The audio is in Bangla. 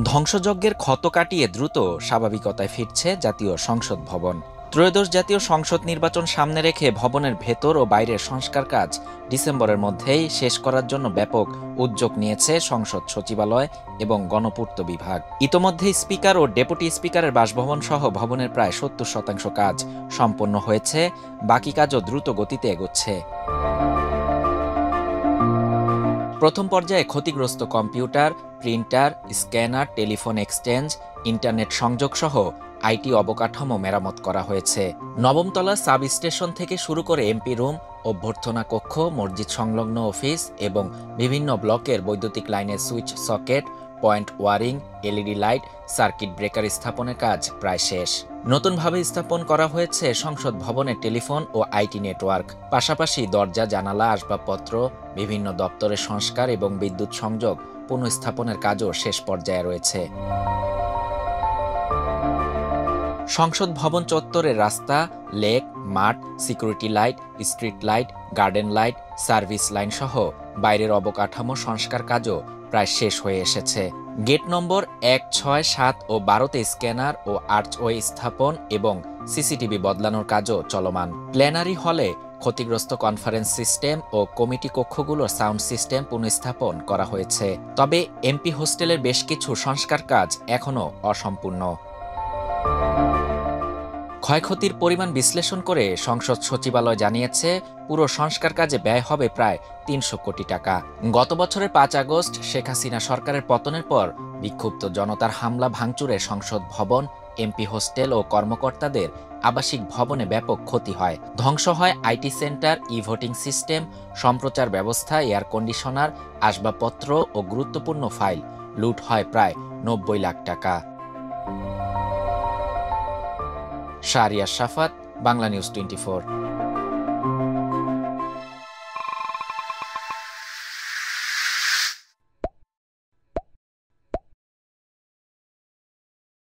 ধ্বংসযজ্ঞের ক্ষত কাটিয়ে দ্রুত স্বাভাবিকতায় ফিরছে জাতীয় সংসদ ভবন। ত্রয়োদশ জাতীয় সংসদ নির্বাচন সামনে রেখে ভবনের ভেতর ও বাইরের সংস্কার কাজ ডিসেম্বরের মধ্যেই শেষ করার জন্য ব্যাপক উদ্যোগ নিয়েছে সংসদ সচিবালয় এবং গণপূর্ত বিভাগ। ইতোমধ্যেই স্পিকার ও ডেপুটি স্পিকারের বাসভবন সহ ভবনের প্রায় ৭০% কাজ সম্পন্ন হয়েছে, বাকি কাজও দ্রুত গতিতে এগোচ্ছে। প্রথম পর্যায়ে ক্ষতিগ্রস্ত computer, printer, scanner, telephone exchange, internet সংযোগ সহ আইটি অবকাঠামো মেরামত করা হয়েছে। নবমতলা সাব স্টেশন থেকে শুরু করে এমপি রুম, অভ্যর্থনা কক্ষ, মসজিদ সংলগ্ন অফিস এবং বিভিন্ন ব্লকের বৈদ্যুতিক লাইনের switch socket, point wiring, LED light, circuit breaker স্থাপনের কাজ প্রায় শেষ। নতুনভাবে স্থাপন করা হয়েছে সংসদ ভবনের টেলিফোন ও আইটি নেটওয়ার্ক, পাশাপাশি দরজা, জানালা, আসবাবপত্র, বিভিন্ন দপ্তরের সংস্কার এবং বিদ্যুৎ সংযোগ পুনঃস্থাপনের কাজও শেষ পর্যায়ে রয়েছে। সংসদ ভবন চত্বরের রাস্তা, লেক, মাঠ, security light, street light, garden light, service line সহ বাইরের অবকাঠামো সংস্কার কাজও প্রায় শেষ হয়ে এসেছে। গেট নম্বর ১, ৬, ৭ ও ১২তে স্ক্যানার ও আর্চওয়ে স্থাপন এবং সিসিটিভি বদলানোর কাজও চলমান। প্ল্যানারি হলে ক্ষতিগ্রস্ত কনফারেন্স সিস্টেম ও কমিটি কক্ষগুলোর সাউন্ড সিস্টেম পুনঃস্থাপন করা হয়েছে। তবে এমপি হোস্টেলের বেশ কিছু সংস্কার কাজ এখনও অসম্পূর্ণ। ক্ষয়ক্ষতির পরিমাণ বিশ্লেষণ করে সংসদ সচিবালয় জানিয়েছে, পুরো সংস্কার কাজে ব্যয় হবে প্রায় ৩০০ কোটি টাকা। গত বছরের ৫ আগস্ট শেখ হাসিনা সরকারের পতনের পর বিক্ষুব্ধ জনতার হামলা ভাঙচুরে সংসদ ভবন, এমপি হোস্টেল ও কর্মকর্তাদের আবাসিক ভবনে ব্যাপক ক্ষতি হয়। ধ্বংস হয় আইটি সেন্টার, ভোটিং সিস্টেম, সম্প্রচার ব্যবস্থা, এয়ার কন্ডিশনার, আসবাবপত্র ও গুরুত্বপূর্ণ ফাইল। লুট হয় প্রায় ৯০ লাখ টাকা। শাহরিয়ার শাফাত, বাংলা নিউজ 24।